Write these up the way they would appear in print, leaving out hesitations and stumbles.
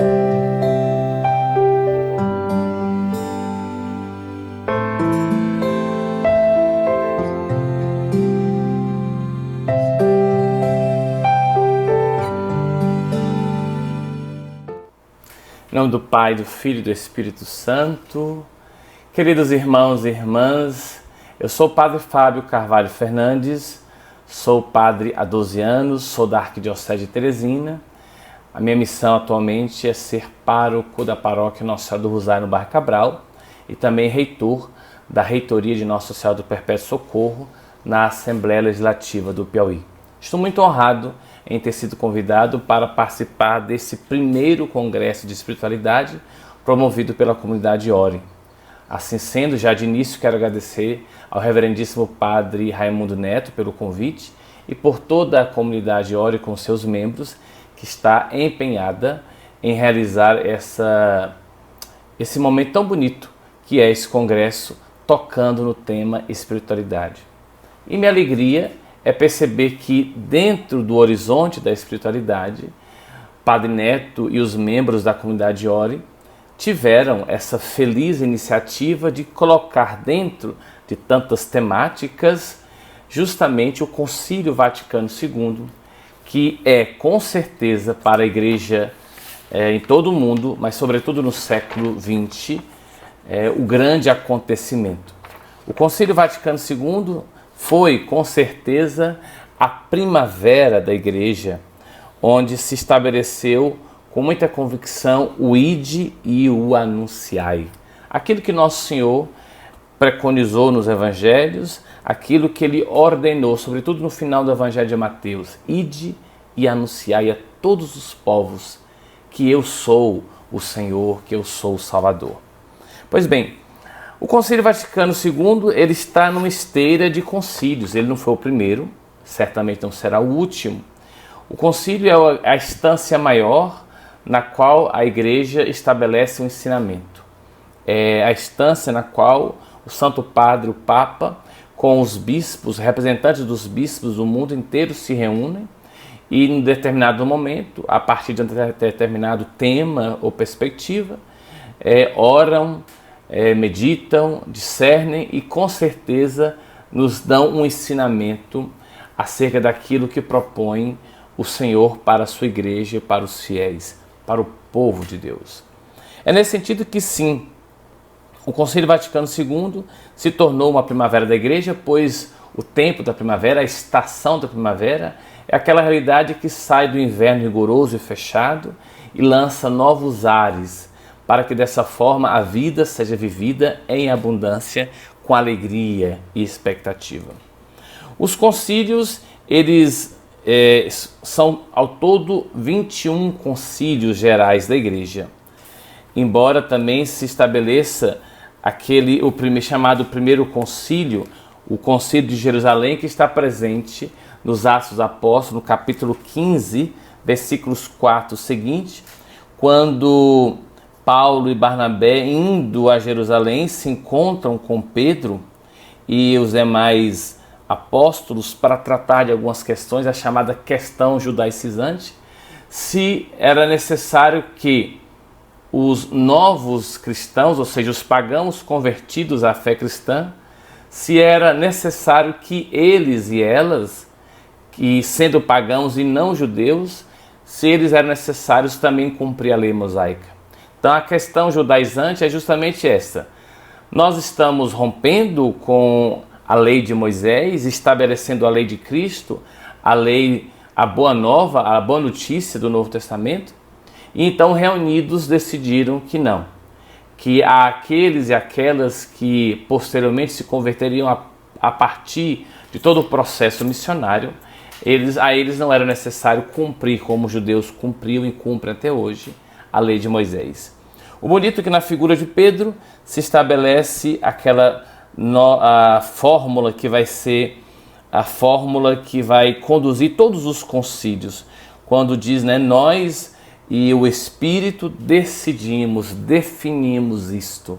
Em nome do Pai, do Filho e do Espírito Santo. Queridos irmãos e irmãs, eu sou o Padre Fábio Carvalho Fernandes, sou padre há 12 anos, sou da Arquidiocese de Teresina. A minha missão atualmente é ser pároco da paróquia Nossa Senhora do Rosário no bairro Cabral e também reitor da reitoria de Nossa Senhora do Perpétuo Socorro na Assembleia Legislativa do Piauí. Estou muito honrado em ter sido convidado para participar desse primeiro congresso de espiritualidade promovido pela comunidade Ore. Assim sendo, já de início quero agradecer ao reverendíssimo Padre Raimundo Neto pelo convite e por toda a comunidade Ore com seus membros que está empenhada em realizar esse momento tão bonito que é esse congresso tocando no tema espiritualidade. E minha alegria é perceber que dentro do horizonte da espiritualidade, Padre Neto e os membros da comunidade Ore tiveram essa feliz iniciativa de colocar dentro de tantas temáticas justamente o Concílio Vaticano II, que é com certeza para a Igreja em todo o mundo, mas sobretudo no século XX, o grande acontecimento. O Concílio Vaticano II foi, com certeza, a primavera da Igreja, onde se estabeleceu com muita convicção o ide e o anunciai. Aquilo que Nosso Senhor preconizou nos Evangelhos, aquilo que Ele ordenou, sobretudo no final do Evangelho de Mateus, ide e anunciai a todos os povos que eu sou o Senhor, que eu sou o Salvador. Pois bem, o Concílio Vaticano II ele está numa esteira de concílios. Ele não foi o primeiro, certamente não será o último. O concílio é a instância maior na qual a Igreja estabelece um ensinamento. É a instância na qual o Santo Padre, o Papa, com os bispos, representantes dos bispos do mundo inteiro se reúnem e, em determinado momento, a partir de um determinado tema ou perspectiva, oram, meditam, discernem e com certeza nos dão um ensinamento acerca daquilo que propõe o Senhor para a sua igreja, para os fiéis, para o povo de Deus. É nesse sentido que sim, o Concílio Vaticano II se tornou uma primavera da igreja, pois o tempo da primavera, a estação da primavera, é aquela realidade que sai do inverno rigoroso e fechado e lança novos ares, para que dessa forma a vida seja vivida em abundância, com alegria e expectativa. Os concílios, eles são ao todo 21 concílios gerais da Igreja, embora também se estabeleça o primeiro, chamado primeiro concílio, o Concílio de Jerusalém, que está presente nos Atos dos Apóstolos, no capítulo 15, versículos 4 seguinte, quando Paulo e Barnabé, indo a Jerusalém, se encontram com Pedro e os demais apóstolos para tratar de algumas questões, a chamada questão judaicizante, se era necessário que os novos cristãos, ou seja, os pagãos convertidos à fé cristã, se era necessário que eles e elas, que sendo pagãos e não judeus, se eles eram necessários também cumprir a lei mosaica. Então a questão judaizante é justamente essa. Nós estamos rompendo com a lei de Moisés, estabelecendo a lei de Cristo, a boa nova, a boa notícia do Novo Testamento, e então reunidos decidiram que não, que aqueles e aquelas que posteriormente se converteriam a partir de todo o processo missionário, a eles não era necessário cumprir como os judeus cumpriam e cumprem até hoje a lei de Moisés. O bonito é que na figura de Pedro se estabelece a fórmula que vai ser a fórmula que vai conduzir todos os concílios, quando diz, nós e o Espírito definimos isto.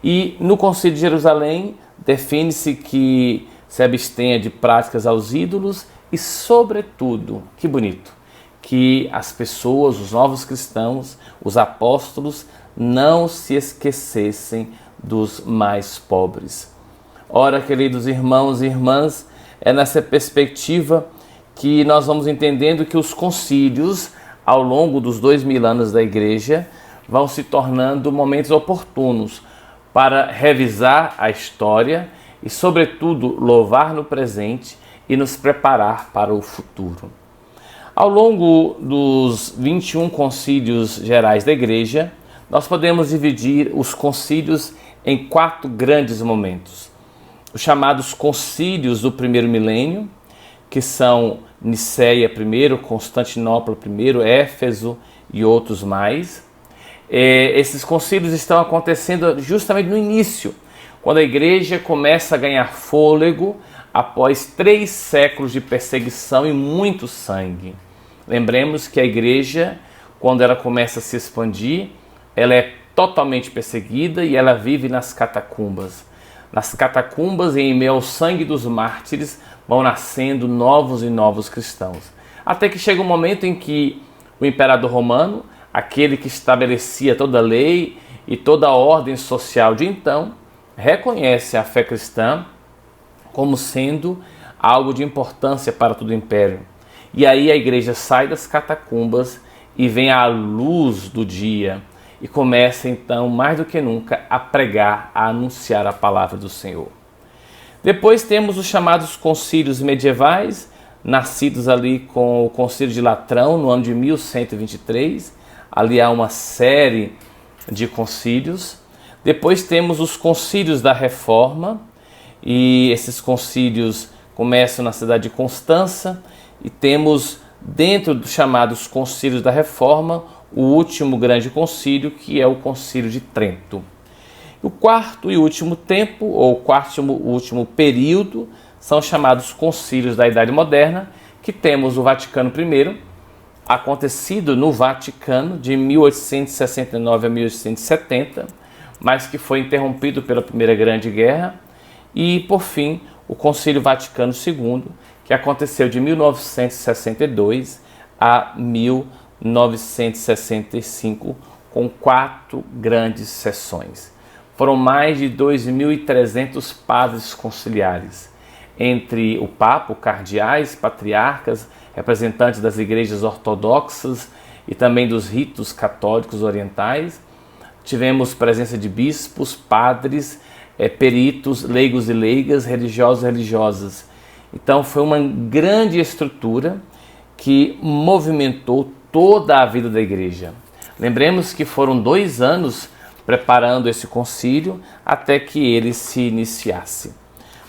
E no Concílio de Jerusalém define-se que se abstenha de práticas aos ídolos e, sobretudo, que bonito, que as pessoas, os novos cristãos, os apóstolos, não se esquecessem dos mais pobres. Ora, queridos irmãos e irmãs, é nessa perspectiva que nós vamos entendendo que os concílios, ao longo dos 2000 anos da Igreja, vão se tornando momentos oportunos para revisar a história e, sobretudo, louvar no presente e nos preparar para o futuro. Ao longo dos 21 concílios gerais da Igreja, nós podemos dividir os concílios em 4 grandes momentos. Os chamados concílios do primeiro milênio, que são Niceia I, Constantinopla I, Éfeso e outros mais. Esses concílios estão acontecendo justamente no início, quando a Igreja começa a ganhar fôlego após 3 séculos de perseguição e muito sangue. Lembremos que a Igreja, quando ela começa a se expandir, ela é totalmente perseguida e ela vive nas catacumbas. Nas catacumbas e em meio ao sangue dos mártires vão nascendo novos e novos cristãos. Até que chega um momento em que o imperador romano, aquele que estabelecia toda a lei e toda a ordem social de então, reconhece a fé cristã como sendo algo de importância para todo o império. E aí a Igreja sai das catacumbas e vem à luz do dia e começa então, mais do que nunca, a pregar, a anunciar a palavra do Senhor. Depois temos os chamados concílios medievais, nascidos ali com o concílio de Latrão no ano de 1123. Ali há uma série de concílios. Depois temos os concílios da Reforma, e esses concílios começam na cidade de Constança, e temos dentro dos chamados concílios da Reforma o último grande concílio, que é o concílio de Trento. O quarto e último tempo, ou quarto e último período, são chamados concílios da Idade Moderna, que temos o Vaticano I, acontecido no Vaticano de 1869 a 1870, mas que foi interrompido pela Primeira Grande Guerra, e, por fim, o Concílio Vaticano II, que aconteceu de 1962 a 1965, com 4 grandes sessões. Foram mais de 2.300 padres conciliares, entre o Papa, cardeais, patriarcas, representantes das igrejas ortodoxas e também dos ritos católicos orientais. Tivemos presença de bispos, padres, peritos, leigos e leigas, religiosos e religiosas. Então foi uma grande estrutura que movimentou toda a vida da igreja. Lembremos que foram 2 anos preparando esse concílio até que ele se iniciasse.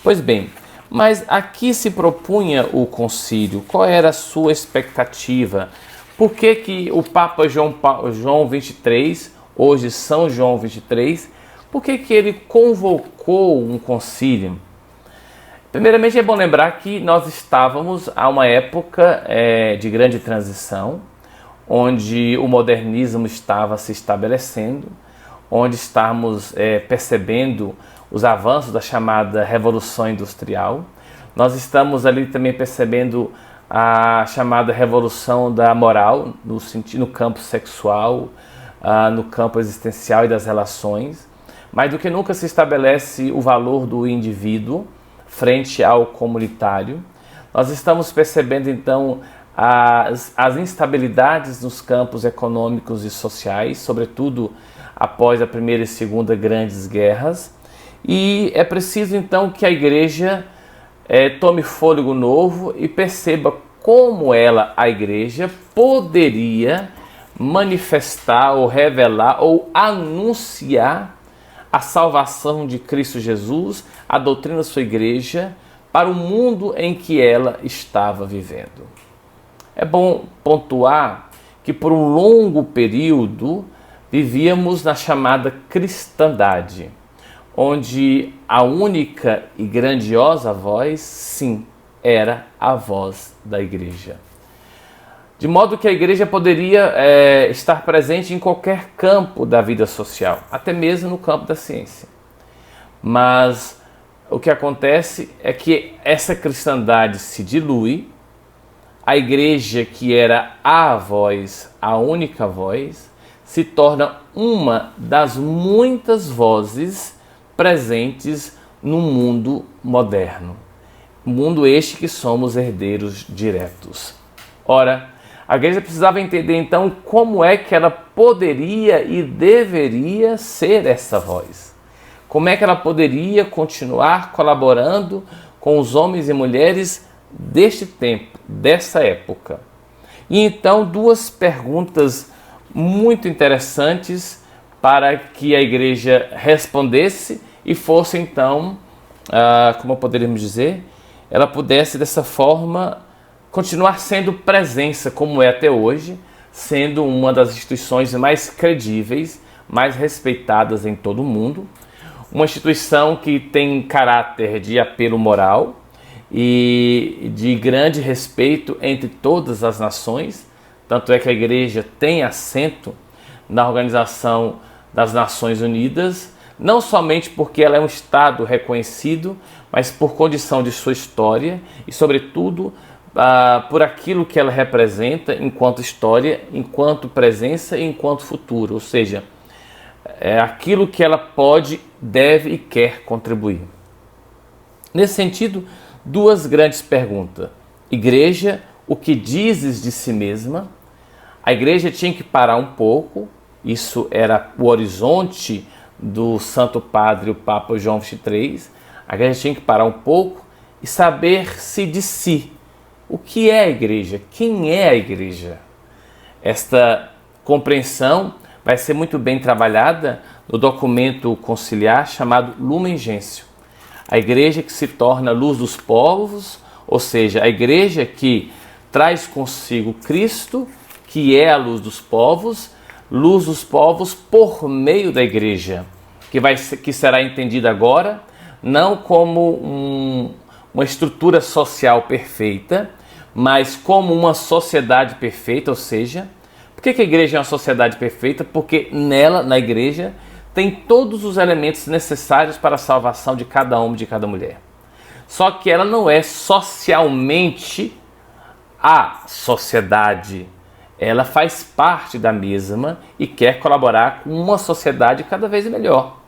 Pois bem, mas a que se propunha o concílio? Qual era a sua expectativa? Por que o Papa João 23, hoje São João 23, por que ele convocou um concílio? Primeiramente é bom lembrar que nós estávamos a uma época de grande transição, onde o modernismo estava se estabelecendo, onde estamos percebendo os avanços da chamada Revolução Industrial. Nós estamos ali também percebendo a chamada Revolução da Moral, no campo sexual, no campo existencial e das relações. Mais do que nunca se estabelece o valor do indivíduo frente ao comunitário. Nós estamos percebendo então as instabilidades nos campos econômicos e sociais, sobretudo após a Primeira e Segunda Grandes Guerras, e é preciso então que a Igreja tome fôlego novo e perceba como ela, a Igreja, poderia manifestar ou revelar ou anunciar a salvação de Cristo Jesus, a doutrina da sua Igreja, para o mundo em que ela estava vivendo. É bom pontuar que por um longo período vivíamos na chamada cristandade, onde a única e grandiosa voz, sim, era a voz da Igreja. De modo que a Igreja poderia estar presente em qualquer campo da vida social, até mesmo no campo da ciência. Mas o que acontece é que essa cristandade se dilui, a igreja que era a voz, a única voz, se torna uma das muitas vozes presentes no mundo moderno. Mundo este que somos herdeiros diretos. Ora, a igreja precisava entender então como é que ela poderia e deveria ser essa voz. Como é que ela poderia continuar colaborando com os homens e mulheres deste tempo, dessa época. E então duas perguntas muito interessantes para que a igreja respondesse e fosse então, como poderíamos dizer, ela pudesse dessa forma continuar sendo presença, como é até hoje, sendo uma das instituições mais credíveis, mais respeitadas em todo o mundo, uma instituição que tem caráter de apelo moral e de grande respeito entre todas as nações, tanto é que a igreja tem assento na Organização das Nações Unidas, não somente porque ela é um Estado reconhecido, mas por condição de sua história e, sobretudo, por aquilo que ela representa enquanto história, enquanto presença e enquanto futuro, ou seja, é aquilo que ela pode, deve e quer contribuir. Nesse sentido, duas grandes perguntas. Igreja, o que dizes de si mesma? A igreja tinha que parar um pouco, isso era o horizonte do Santo Padre, o Papa João XXIII. A igreja tinha que parar um pouco e saber-se de si. O que é a igreja? Quem é a igreja? Esta compreensão vai ser muito bem trabalhada no documento conciliar chamado Lumen Gentium. A igreja que se torna luz dos povos, ou seja, a igreja que traz consigo Cristo, que é a luz dos povos por meio da igreja, que será entendida agora não como uma estrutura social perfeita, mas como uma sociedade perfeita, ou seja, por que a igreja é uma sociedade perfeita? Porque nela, na igreja, tem todos os elementos necessários para a salvação de cada homem e de cada mulher. Só que ela não é socialmente a sociedade. Ela faz parte da mesma e quer colaborar com uma sociedade cada vez melhor.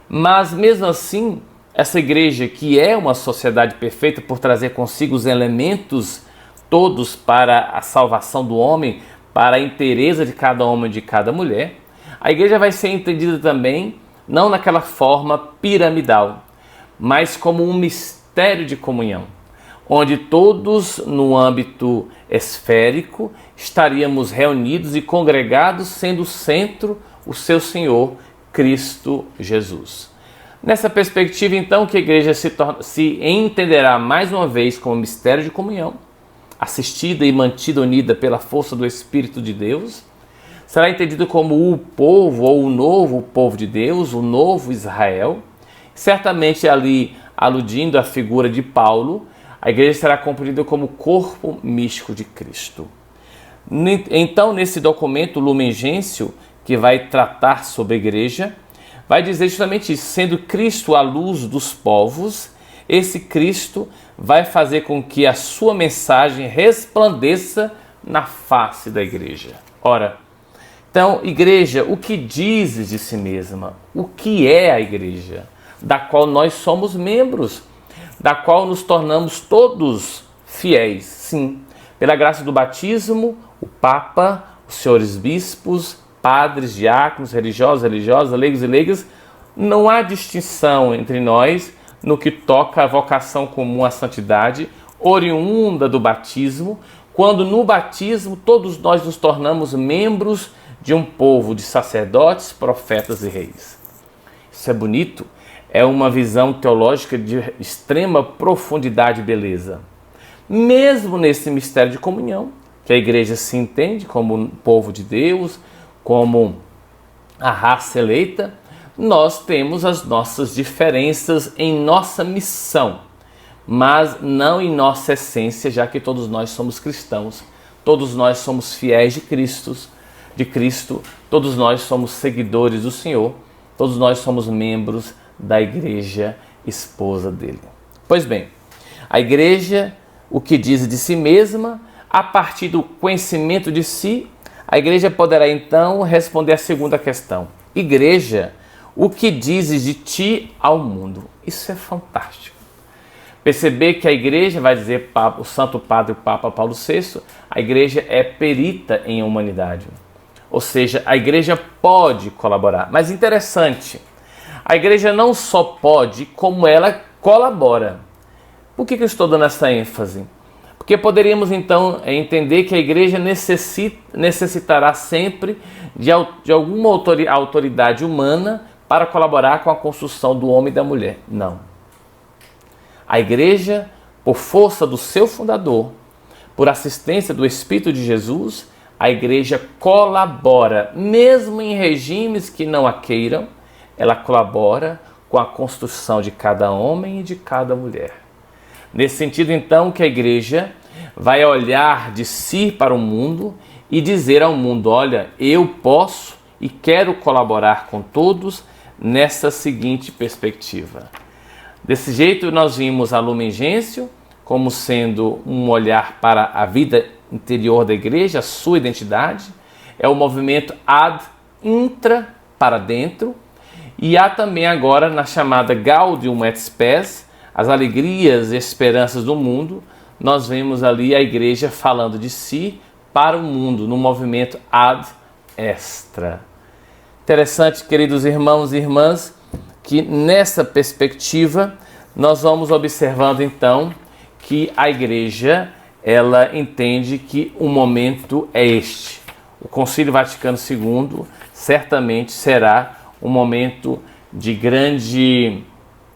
Mas mesmo assim, essa igreja que é uma sociedade perfeita por trazer consigo os elementos todos para a salvação do homem, para a inteireza de cada homem e de cada mulher, a igreja vai ser entendida também não naquela forma piramidal, mas como um mistério de comunhão, onde todos no âmbito esférico estaríamos reunidos e congregados, sendo o centro o seu Senhor, Cristo Jesus. Nessa perspectiva, então, que a igreja se entenderá mais uma vez como mistério de comunhão, assistida e mantida unida pela força do Espírito de Deus, será entendido como o povo ou o novo povo de Deus, o novo Israel, certamente ali aludindo à figura de Paulo. A igreja será compreendida como o corpo místico de Cristo. Então, nesse documento Lumen Gentium, que vai tratar sobre a igreja, vai dizer justamente isso: sendo Cristo a luz dos povos, esse Cristo vai fazer com que a sua mensagem resplandeça na face da igreja. Ora, então, igreja, o que dizes de si mesma? O que é a igreja? Da qual nós somos membros, da qual nos tornamos todos fiéis. Sim, pela graça do batismo, o Papa, os senhores bispos, padres, diáconos, religiosos, religiosas, leigos e leigas, não há distinção entre nós no que toca à vocação comum à santidade, oriunda do batismo, quando no batismo todos nós nos tornamos membros de um povo de sacerdotes, profetas e reis. Isso é bonito, é uma visão teológica de extrema profundidade e beleza. Mesmo nesse mistério de comunhão, que a igreja se entende como um povo de Deus, como a raça eleita, nós temos as nossas diferenças em nossa missão, mas não em nossa essência, já que todos nós somos cristãos, todos nós somos fiéis de Cristo, todos nós somos seguidores do Senhor, todos nós somos membros da igreja, esposa dele. Pois bem, a igreja, o que diz de si mesma, A partir do conhecimento de si, a igreja poderá então responder a segunda questão. Igreja, o que dizes de ti ao mundo? Isso é fantástico. Perceber que a igreja, vai dizer o Santo Padre, o Papa Paulo VI, a igreja é perita em humanidade. Ou seja, a igreja pode colaborar. Mas interessante, a igreja não só pode, como ela colabora. Por que eu estou dando essa ênfase? Porque poderíamos então entender que a igreja necessitará sempre de alguma autoridade humana para colaborar com a construção do homem e da mulher. Não. A igreja, por força do seu fundador, por assistência do Espírito de Jesus, a igreja colabora, mesmo em regimes que não a queiram, ela colabora com a construção de cada homem e de cada mulher. Nesse sentido, então, que a igreja vai olhar de si para o mundo e dizer ao mundo, olha, eu posso e quero colaborar com todos nessa seguinte perspectiva. Desse jeito, nós vimos a Lumen Gentium como sendo um olhar para a vida interior da igreja, a sua identidade. É o movimento ad intra, para dentro. E há também agora na chamada Gaudium et Spes, as alegrias e esperanças do mundo, nós vemos ali a igreja falando de si para o mundo, no movimento ad extra. Interessante, queridos irmãos e irmãs, que nessa perspectiva nós vamos observando então que a igreja, ela entende que o momento é este. O Concílio Vaticano II certamente será um momento de grande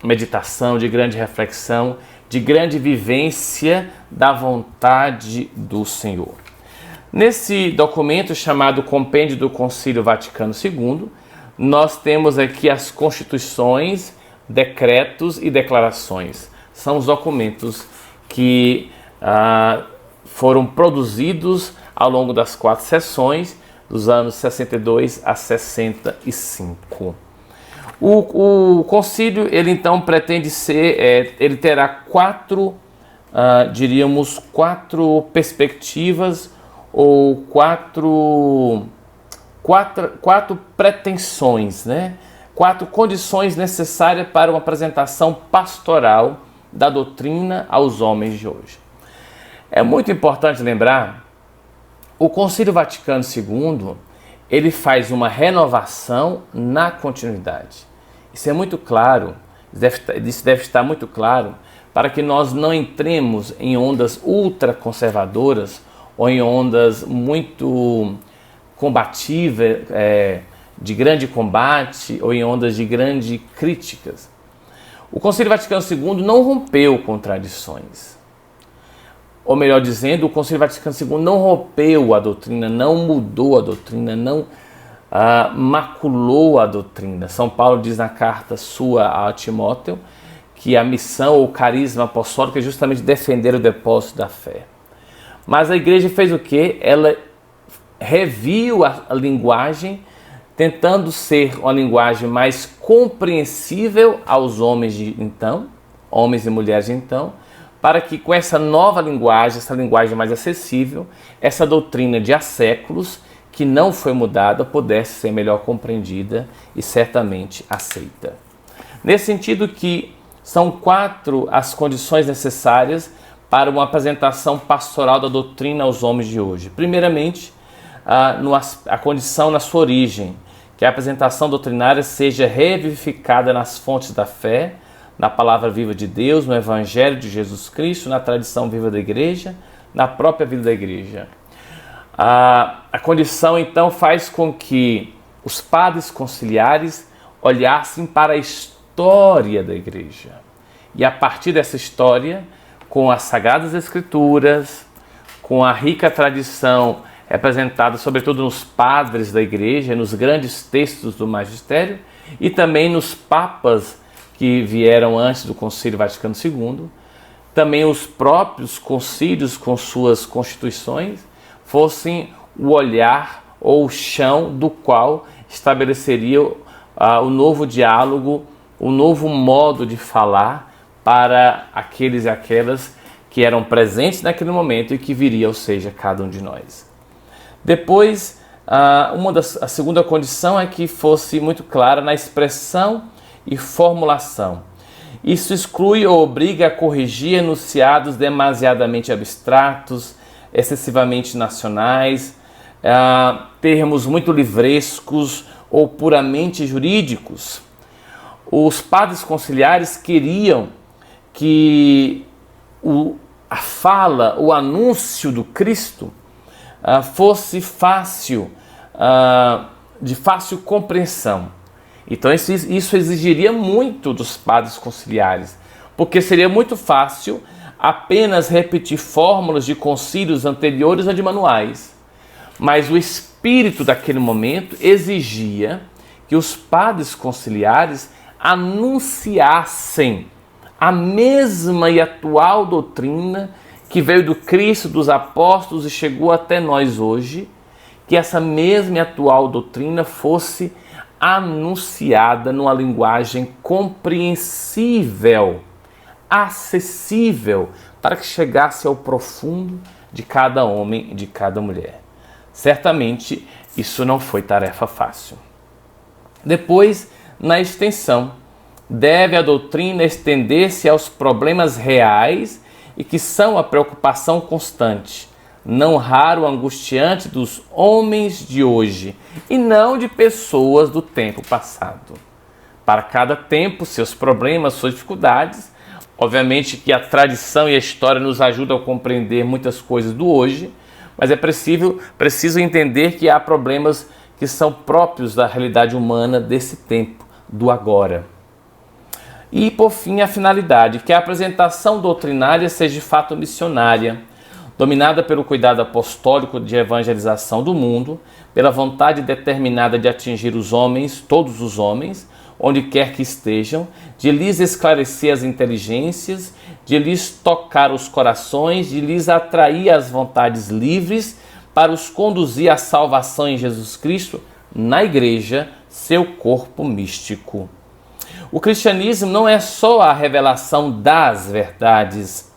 meditação, de grande reflexão, de grande vivência da vontade do Senhor. Nesse documento chamado Compêndio do Concílio Vaticano II, nós temos aqui as constituições, decretos e declarações. São os documentos que foram produzidos ao longo das 4 sessões, dos anos 62 a 65. O concílio, ele então pretende ser, ele terá quatro perspectivas ou quatro pretensões, né? 4 condições necessárias para uma apresentação pastoral da doutrina aos homens de hoje. É muito importante lembrar, o Concílio Vaticano II, ele faz uma renovação na continuidade. Isso é muito claro, isso deve estar muito claro, para que nós não entremos em ondas ultraconservadoras ou em ondas muito combativas, de grande combate ou em ondas de grande críticas. O Concílio Vaticano II não rompeu contradições. Ou melhor dizendo, o Concílio Vaticano II não rompeu a doutrina, não mudou a doutrina, não maculou a doutrina. São Paulo diz na carta sua a Timóteo que a missão ou carisma apostólico é justamente defender o depósito da fé. Mas a igreja fez o quê? Ela reviu a linguagem, tentando ser uma linguagem mais compreensível aos homens de então, homens e mulheres de então, para que com essa nova linguagem, essa linguagem mais acessível, essa doutrina de há séculos, que não foi mudada, pudesse ser melhor compreendida e certamente aceita. Nesse sentido que são 4 as condições necessárias para uma apresentação pastoral da doutrina aos homens de hoje. Primeiramente, a condição na sua origem, que a apresentação doutrinária seja revivificada nas fontes da fé, na palavra viva de Deus, no Evangelho de Jesus Cristo, na tradição viva da igreja, na própria vida da igreja. A condição, então, faz com que os padres conciliares olhassem para a história da igreja. E a partir dessa história, com as Sagradas Escrituras, com a rica tradição representada sobretudo nos padres da igreja, nos grandes textos do magistério e também nos papas que vieram antes do Concílio Vaticano II, também os próprios concílios com suas constituições fossem o olhar ou o chão do qual estabeleceria o novo diálogo, o novo modo de falar para aqueles e aquelas que eram presentes naquele momento e que viria, ou seja, cada um de nós. Depois, a segunda condição é que fosse muito clara na expressão e formulação. Isso exclui ou obriga a corrigir enunciados demasiadamente abstratos, excessivamente nacionais, termos muito livrescos ou puramente jurídicos. Os padres conciliares queriam que a fala, o anúncio do Cristo fosse fácil, de fácil compreensão. Então isso exigiria muito dos padres conciliares, porque seria muito fácil apenas repetir fórmulas de concílios anteriores ou de manuais. Mas o espírito daquele momento exigia que os padres conciliares anunciassem a mesma e atual doutrina que veio do Cristo, dos apóstolos e chegou até nós hoje, que essa mesma e atual doutrina fosse anunciada numa linguagem compreensível, acessível, para que chegasse ao profundo de cada homem e de cada mulher. Certamente, isso não foi tarefa fácil. Depois, na extensão, deve a doutrina estender-se aos problemas reais e que são a preocupação constante, não raro angustiante dos homens de hoje e não de pessoas do tempo passado. Para cada tempo, seus problemas, suas dificuldades. Obviamente que a tradição e a história nos ajudam a compreender muitas coisas do hoje, mas é preciso entender que há problemas que são próprios da realidade humana desse tempo, do agora. E, por fim, a finalidade, que a apresentação doutrinária seja de fato missionária, dominada pelo cuidado apostólico de evangelização do mundo, pela vontade determinada de atingir os homens, todos os homens, onde quer que estejam, de lhes esclarecer as inteligências, de lhes tocar os corações, de lhes atrair as vontades livres, para os conduzir à salvação em Jesus Cristo, na Igreja, seu corpo místico. O cristianismo não é só a revelação das verdades,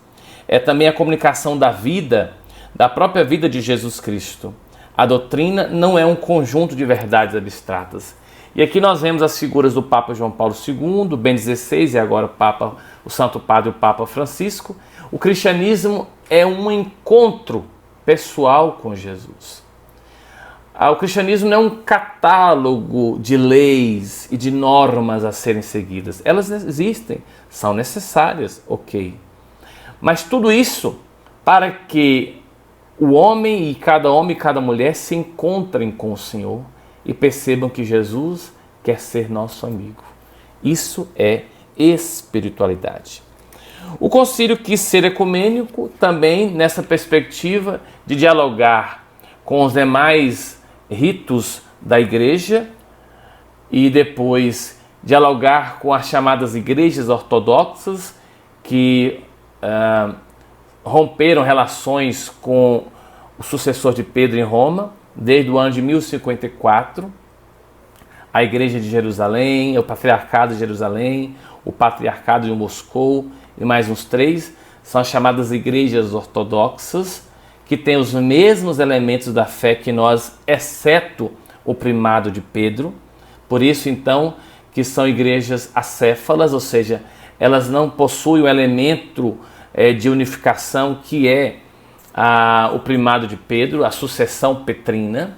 é também a comunicação da vida, da própria vida de Jesus Cristo. A doutrina não é um conjunto de verdades abstratas. E aqui nós vemos as figuras do Papa João Paulo II, Bento XVI e agora o Santo Padre, o Papa Francisco. O cristianismo é um encontro pessoal com Jesus. O cristianismo não é um catálogo de leis e de normas a serem seguidas. Elas existem, são necessárias, ok. Mas tudo isso para que o homem e cada mulher se encontrem com o Senhor e percebam que Jesus quer ser nosso amigo. Isso é espiritualidade. O concílio quis ser ecumênico também nessa perspectiva de dialogar com os demais ritos da igreja e depois dialogar com as chamadas igrejas ortodoxas que romperam relações com o sucessor de Pedro em Roma, desde o ano de 1054, a Igreja de Jerusalém, o Patriarcado de Jerusalém, o Patriarcado de Moscou e mais uns 3, são as chamadas igrejas ortodoxas, que têm os mesmos elementos da fé que nós, exceto o primado de Pedro. Por isso, então, que são igrejas acéfalas, ou seja, elas não possuem o elemento de unificação que é o primado de Pedro, a sucessão petrina.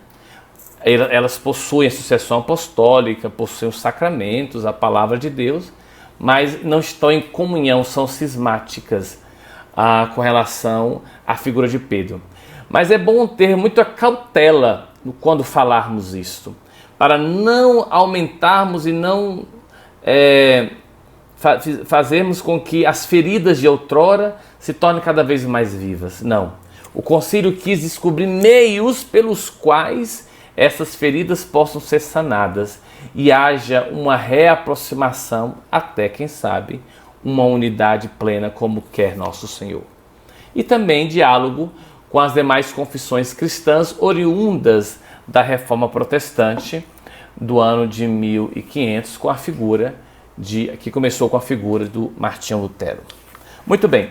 Elas possuem a sucessão apostólica, possuem os sacramentos, a palavra de Deus, mas não estão em comunhão, são cismáticas com relação à figura de Pedro. Mas é bom ter muita cautela quando falarmos isto, para não aumentarmos e não fazermos com que as feridas de outrora se tornem cada vez mais vivas. Não. O concílio quis descobrir meios pelos quais essas feridas possam ser sanadas e haja uma reaproximação até, quem sabe, uma unidade plena como quer nosso Senhor. E também diálogo com as demais confissões cristãs oriundas da Reforma Protestante do ano de 1500, com a figura que começou com a figura do Martinho Lutero. Muito bem.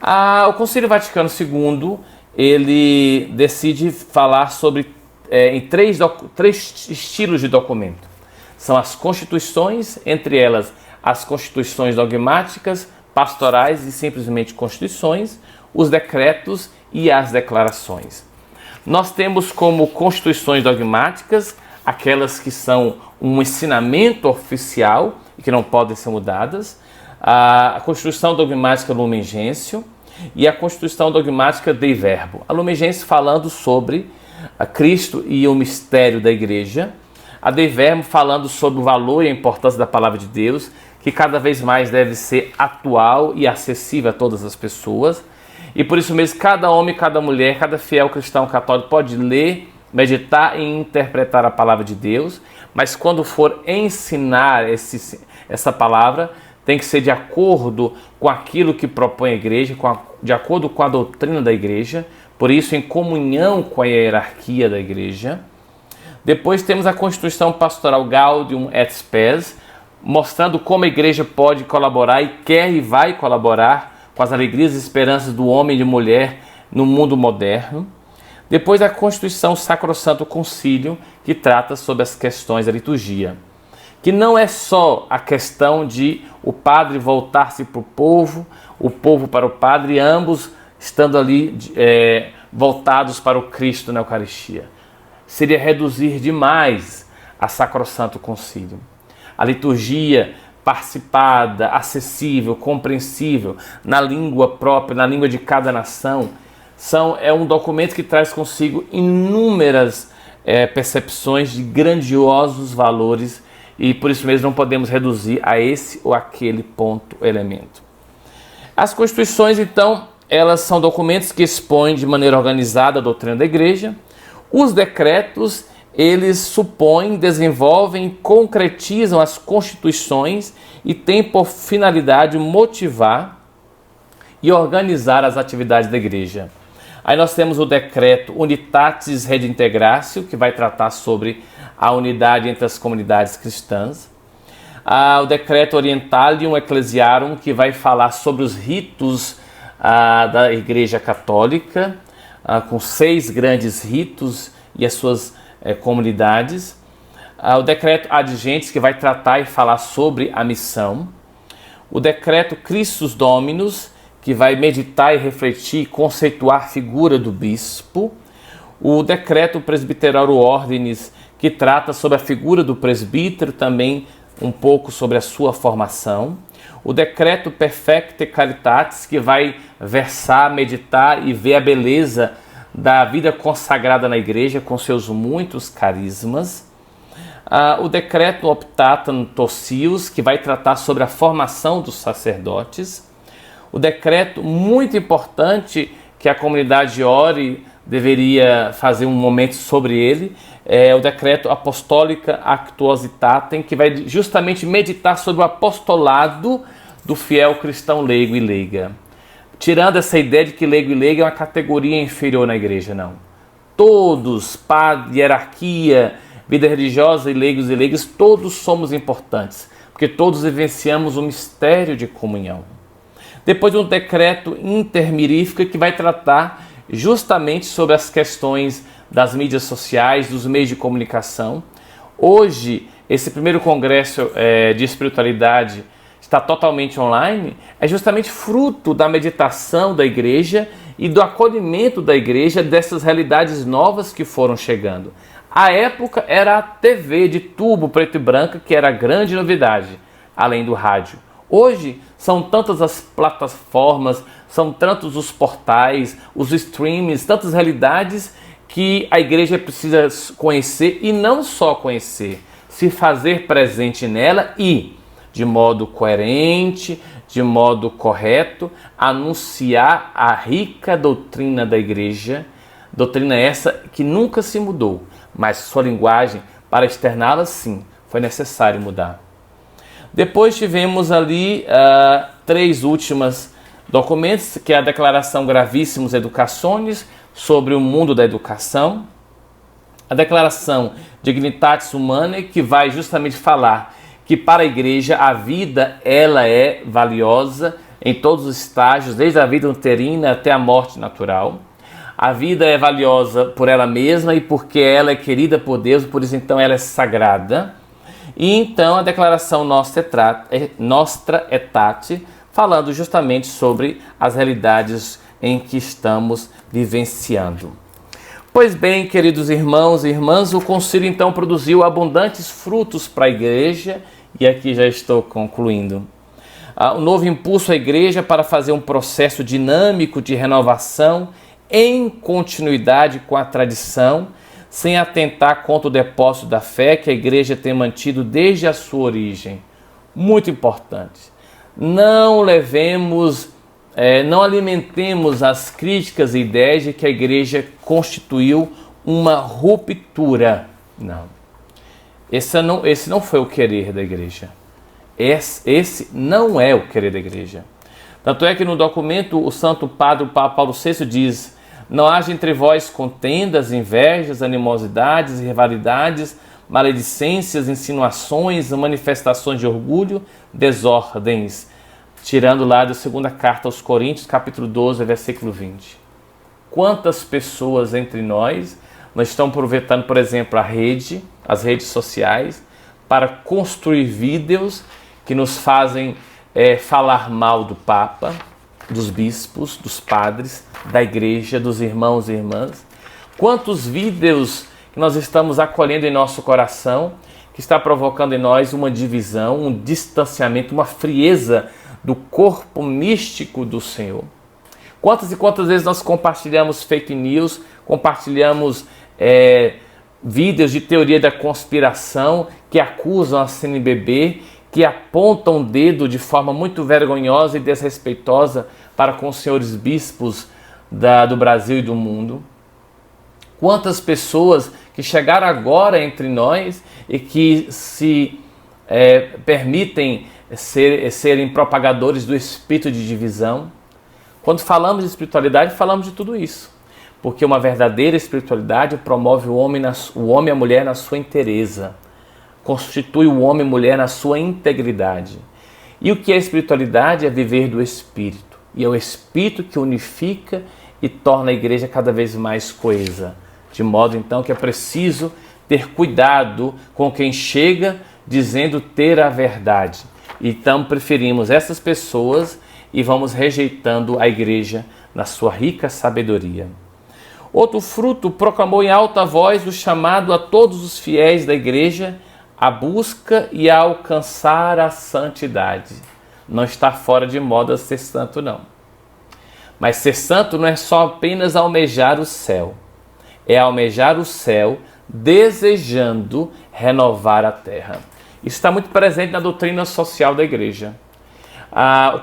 O Concílio Vaticano II, ele decide falar sobre em três estilos de documento. São as constituições, entre elas as constituições dogmáticas, pastorais e simplesmente constituições, os decretos e as declarações. Nós temos como constituições dogmáticas aquelas que são um ensinamento oficial e que não podem ser mudadas, a Constituição Dogmática Lumen Gentium e a Constituição Dogmática Dei Verbo. A Lumen Gentium falando sobre a Cristo e o mistério da Igreja, a Dei Verbo falando sobre o valor e a importância da Palavra de Deus, que cada vez mais deve ser atual e acessível a todas as pessoas. E por isso mesmo, cada homem, cada mulher, cada fiel cristão católico pode ler, meditar e interpretar a Palavra de Deus, mas quando for ensinar essa palavra, tem que ser de acordo com aquilo que propõe a Igreja, de acordo com a doutrina da Igreja, por isso em comunhão com a hierarquia da Igreja. Depois temos a Constituição Pastoral Gaudium et Spes, mostrando como a Igreja pode colaborar e quer e vai colaborar com as alegrias e esperanças do homem e de mulher no mundo moderno. Depois a Constituição Sacrosanto Concílio, que trata sobre as questões da liturgia, que não é só a questão de o padre voltar-se para o povo para o padre, ambos estando ali voltados para o Cristo na Eucaristia. Seria reduzir demais a Sacrosanto Concílio. A liturgia participada, acessível, compreensível, na língua própria, na língua de cada nação, é um documento que traz consigo inúmeras percepções de grandiosos valores e por isso mesmo não podemos reduzir a esse ou aquele ponto, elemento. As constituições, então, elas são documentos que expõem de maneira organizada a doutrina da Igreja. Os decretos, eles supõem, desenvolvem, concretizam as constituições e têm por finalidade motivar e organizar as atividades da Igreja. Aí nós temos o decreto Unitatis Redintegratio, que vai tratar sobre a unidade entre as comunidades cristãs. O decreto Orientalium Ecclesiarum, que vai falar sobre os ritos da Igreja Católica, com 6 grandes ritos e as suas comunidades. O decreto Ad Gentes, que vai tratar e falar sobre a missão. O decreto Christus Dominus, que vai meditar e refletir e conceituar a figura do bispo. O decreto Presbyterorum Ordinis, que trata sobre a figura do presbítero, também um pouco sobre a sua formação. O decreto Perfecte Caritatis, que vai versar, meditar e ver a beleza da vida consagrada na Igreja com seus muitos carismas. O decreto Optatum Totius, que vai tratar sobre a formação dos sacerdotes. O decreto muito importante que a comunidade ore deveria fazer um momento sobre ele, é o decreto Apostolica Actuositatem, que vai justamente meditar sobre o apostolado do fiel cristão leigo e leiga. Tirando essa ideia de que leigo e leiga é uma categoria inferior na Igreja, não. Todos, padre, hierarquia, vida religiosa e leigos e leigas, todos somos importantes, porque todos vivenciamos o mistério de comunhão. Depois um decreto intermirífico que vai tratar justamente sobre as questões das mídias sociais, dos meios de comunicação. Hoje, esse primeiro congresso de espiritualidade está totalmente online, é justamente fruto da meditação da Igreja e do acolhimento da Igreja dessas realidades novas que foram chegando. À época era a TV de tubo preto e branco que era a grande novidade, além do rádio. Hoje são tantas as plataformas, são tantos os portais, os streams, tantas realidades que a Igreja precisa conhecer e não só conhecer, se fazer presente nela e, de modo coerente, de modo correto, anunciar a rica doutrina da Igreja, doutrina essa que nunca se mudou, mas sua linguagem, para externá-la, sim, foi necessário mudar. Depois tivemos ali 3 últimos documentos, que é a Declaração Gravissimus Educationis, sobre o mundo da educação, a Declaração Dignitatis Humanae, que vai justamente falar que para a Igreja a vida ela é valiosa, em todos os estágios, desde a vida uterina até a morte natural. A vida é valiosa por ela mesma e porque ela é querida por Deus, por isso então ela é sagrada. E então a declaração Nostra Aetate, falando justamente sobre as realidades em que estamos vivenciando. Pois bem, queridos irmãos e irmãs, o concílio então produziu abundantes frutos para a igreja, e aqui já estou concluindo. Um novo impulso à igreja para fazer um processo dinâmico de renovação em continuidade com a tradição, sem atentar contra o depósito da fé que a igreja tem mantido desde a sua origem. Muito importante. Não alimentemos as críticas e ideias de que a igreja constituiu uma ruptura. Não. Esse não foi o querer da igreja. Esse não é o querer da igreja. Tanto é que no documento o Santo Padre, o Papa Paulo VI, diz: não haja entre vós contendas, invejas, animosidades, rivalidades, maledicências, insinuações, manifestações de orgulho, desordens. Tirando lá da segunda carta aos Coríntios, capítulo 12, versículo 20. Quantas pessoas entre nós estão aproveitando, por exemplo, as redes sociais, para construir vídeos que nos fazem falar mal do Papa, dos bispos, dos padres, da igreja, dos irmãos e irmãs. Quantos vídeos que nós estamos acolhendo em nosso coração, que está provocando em nós uma divisão, um distanciamento, uma frieza do corpo místico do Senhor. Quantas e quantas vezes nós compartilhamos fake news, compartilhamos vídeos de teoria da conspiração que acusam a CNBB, que apontam o dedo de forma muito vergonhosa e desrespeitosa para com os senhores bispos do Brasil e do mundo. Quantas pessoas que chegaram agora entre nós e que se permitem serem propagadores do espírito de divisão. Quando falamos de espiritualidade, falamos de tudo isso. Porque uma verdadeira espiritualidade promove o homem e a mulher na sua inteireza. Constitui o homem e a mulher na sua integridade. E o que é espiritualidade? É viver do Espírito. E é o Espírito que unifica e torna a igreja cada vez mais coesa. De modo então que é preciso ter cuidado com quem chega dizendo ter a verdade. Então preferimos essas pessoas e vamos rejeitando a igreja na sua rica sabedoria. Outro fruto proclamou em alta voz o chamado a todos os fiéis da igreja a busca e a alcançar a santidade. Não está fora de moda ser santo, não. Mas ser santo não é só apenas almejar o céu. É almejar o céu desejando renovar a terra. Isso está muito presente na doutrina social da igreja.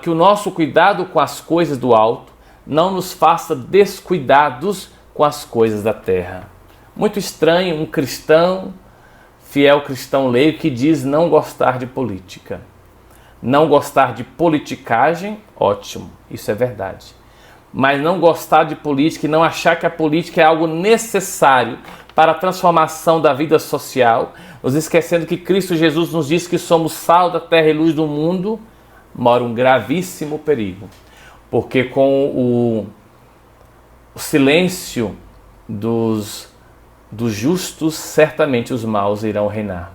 Que o nosso cuidado com as coisas do alto não nos faça descuidados com as coisas da terra. Muito estranho um cristão, fiel cristão leigo, que diz não gostar de política. Não gostar de politicagem, ótimo, isso é verdade. Mas não gostar de política e não achar que a política é algo necessário para a transformação da vida social, nos esquecendo que Cristo Jesus nos diz que somos sal da terra e luz do mundo, mora um gravíssimo perigo. Porque com o silêncio dos justos, certamente os maus irão reinar.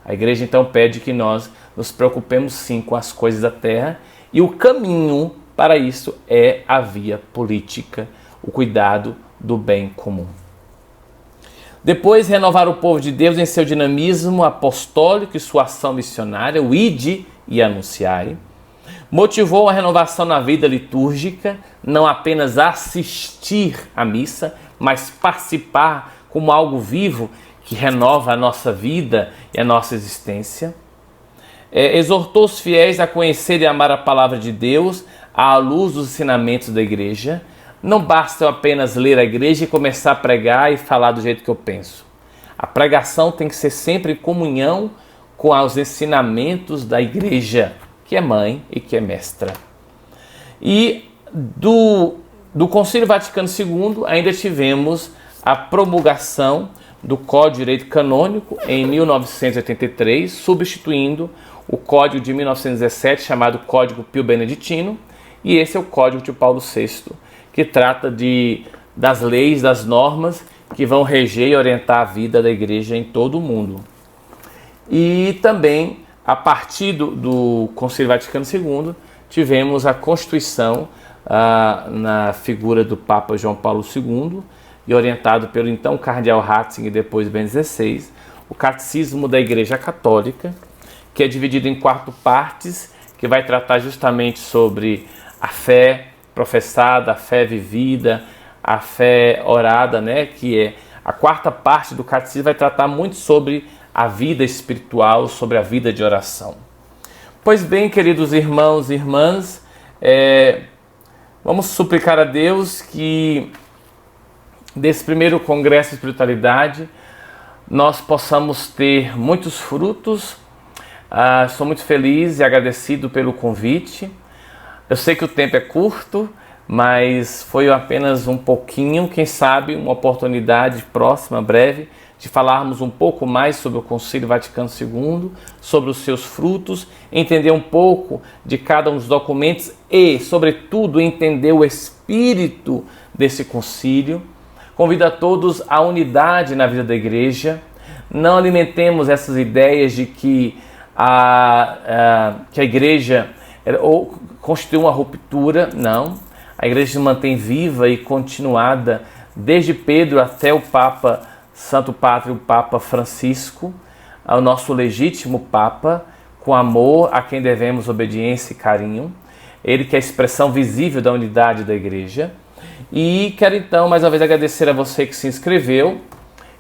A igreja então pede que nós nos preocupemos sim com as coisas da terra, e o caminho para isso é a via política, o cuidado do bem comum. Depois, renovar o povo de Deus em seu dinamismo apostólico e sua ação missionária, o ide e anunciai. Motivou a renovação na vida litúrgica, não apenas assistir à missa, mas participar como algo vivo que renova a nossa vida e a nossa existência. Exortou os fiéis a conhecer e amar a palavra de Deus à luz dos ensinamentos da igreja. Não basta eu apenas ler a igreja e começar a pregar e falar do jeito que eu penso. A pregação tem que ser sempre em comunhão com os ensinamentos da igreja, que é mãe e que é mestra. E do Concílio Vaticano II ainda tivemos a promulgação do Código de Direito Canônico em 1983, substituindo o Código de 1917, chamado Código Pio Beneditino, E esse é o Código de Paulo VI, que trata das leis, das normas que vão reger e orientar a vida da igreja em todo o mundo. E também, a partir do Concílio Vaticano II, tivemos a Constituição na figura do Papa João Paulo II, e orientado pelo então Cardeal Ratzinger e depois Bento XVI, o Catecismo da Igreja Católica, que é dividido em 4 partes, que vai tratar justamente sobre a fé professada, a fé vivida, a fé orada, né? Que é a 4ª parte do Catecismo, vai tratar muito sobre a vida espiritual, sobre a vida de oração. Pois bem, queridos irmãos e irmãs, vamos suplicar a Deus que desse primeiro Congresso de Espiritualidade nós possamos ter muitos frutos. Estou muito feliz e agradecido pelo convite. Eu sei que o tempo é curto, mas foi apenas um pouquinho, quem sabe uma oportunidade próxima, breve, de falarmos um pouco mais sobre o Concílio Vaticano II, sobre os seus frutos, entender um pouco de cada um dos documentos e, sobretudo, entender o espírito desse concílio. Convido a todos à unidade na vida da igreja. Não alimentemos essas ideias de que a igreja constitui uma ruptura. Não. A igreja se mantém viva e continuada desde Pedro até o Papa Santo Padre, o Papa Francisco, o nosso legítimo Papa, com amor a quem devemos obediência e carinho. Ele que é a expressão visível da unidade da igreja. E quero então mais uma vez agradecer a você que se inscreveu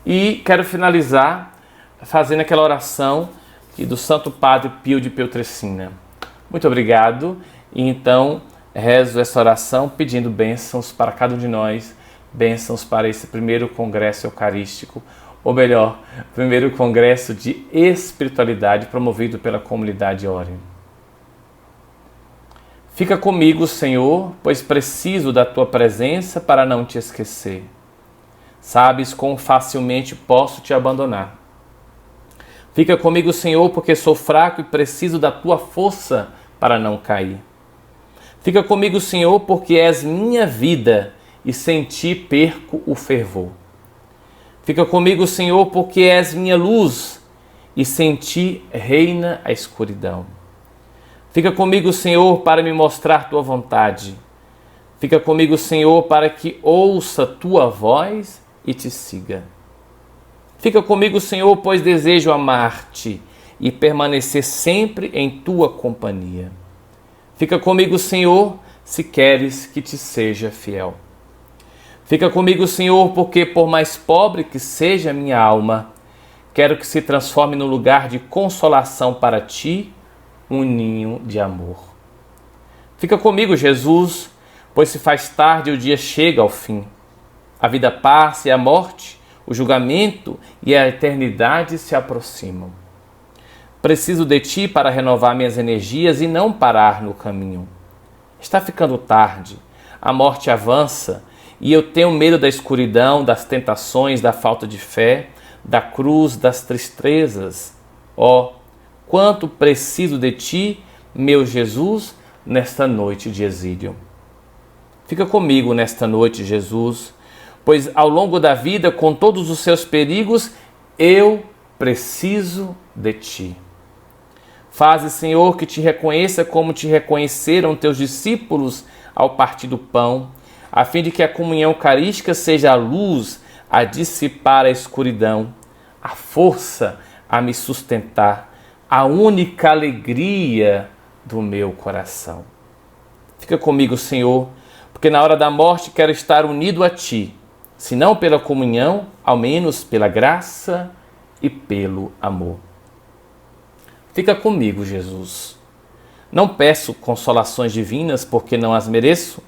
e quero finalizar fazendo aquela oração do Santo Padre Pio de Pietrelcina. Muito obrigado e então rezo essa oração pedindo bênçãos para cada um de nós, bênçãos para esse primeiro congresso eucarístico, ou melhor, primeiro congresso de espiritualidade promovido pela comunidade Ore. Fica comigo, Senhor, pois preciso da Tua presença para não te esquecer. Sabes quão facilmente posso te abandonar. Fica comigo, Senhor, porque sou fraco e preciso da Tua força para não cair. Fica comigo, Senhor, porque és minha vida e sem Ti perco o fervor. Fica comigo, Senhor, porque és minha luz e sem Ti reina a escuridão. Fica comigo, Senhor, para me mostrar Tua vontade. Fica comigo, Senhor, para que ouça Tua voz e Te siga. Fica comigo, Senhor, pois desejo amar-Te e permanecer sempre em Tua companhia. Fica comigo, Senhor, se queres que Te seja fiel. Fica comigo, Senhor, porque por mais pobre que seja a minha alma, quero que se transforme num lugar de consolação para Ti, um ninho de amor. Fica comigo, Jesus, pois se faz tarde e o dia chega ao fim. A vida passa e a morte, o julgamento e a eternidade se aproximam. Preciso de Ti para renovar minhas energias e não parar no caminho. Está ficando tarde, a morte avança e eu tenho medo da escuridão, das tentações, da falta de fé, da cruz, das tristezas. Ó, quanto preciso de Ti, meu Jesus, nesta noite de exílio. Fica comigo nesta noite, Jesus, pois ao longo da vida, com todos os seus perigos, eu preciso de Ti. Faze, Senhor, que Te reconheça como Te reconheceram Teus discípulos ao partir do pão, a fim de que a comunhão eucarística seja a luz a dissipar a escuridão, a força a me sustentar, a única alegria do meu coração. Fica comigo, Senhor, porque na hora da morte quero estar unido a Ti, se não pela comunhão, ao menos pela graça e pelo amor. Fica comigo, Jesus. Não peço consolações divinas porque não as mereço,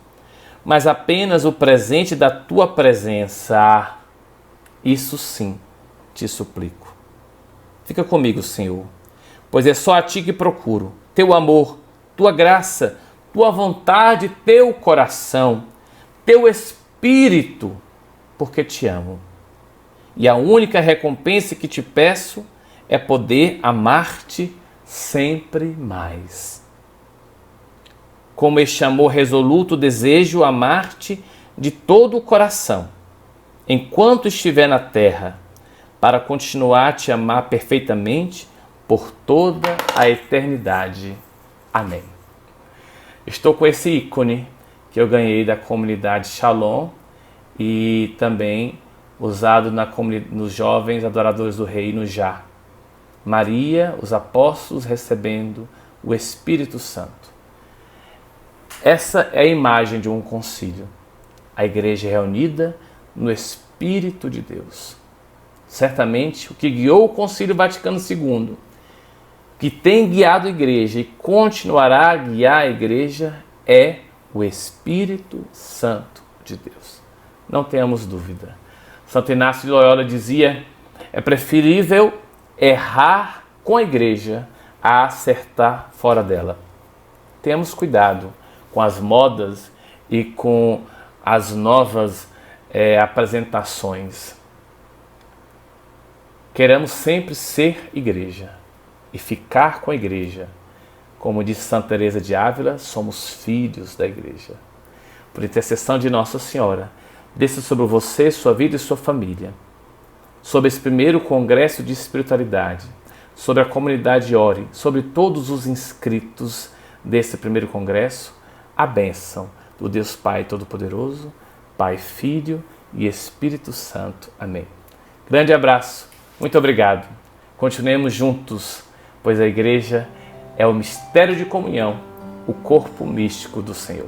mas apenas o presente da Tua presença. Isso sim Te suplico. Fica comigo, Senhor, pois é só a Ti que procuro, Teu amor, Tua graça, Tua vontade, Teu coração, Teu Espírito, porque Te amo. E a única recompensa que Te peço é poder amar-Te sempre mais. como este amor resoluto, desejo amar-te de todo o coração, enquanto estiver na terra, para continuar a te amar perfeitamente por toda a eternidade. Amém. Estou com esse ícone que eu ganhei da comunidade Shalom e também usado nos jovens adoradores do Reino já. Maria, os apóstolos recebendo o Espírito Santo. Essa é a imagem de um concílio. A igreja reunida no Espírito de Deus. Certamente, o que guiou o Concílio Vaticano II, que tem guiado a igreja e continuará a guiar a igreja, é o Espírito Santo de Deus. Não tenhamos dúvida. Santo Inácio de Loyola dizia: é preferível errar com a igreja a acertar fora dela. Temos cuidado com as modas e com as novas apresentações. Queremos sempre ser igreja e ficar com a igreja. Como disse Santa Teresa de Ávila, somos filhos da igreja. Por intercessão de Nossa Senhora, desça sobre você, sua vida e sua família. Sobre esse primeiro congresso de espiritualidade, sobre a comunidade Ore, sobre todos os inscritos desse primeiro congresso, a bênção do Deus Pai Todo-Poderoso, Pai, Filho e Espírito Santo. Amém. Grande abraço, muito obrigado. Continuemos juntos, pois a igreja é o mistério de comunhão, o corpo místico do Senhor.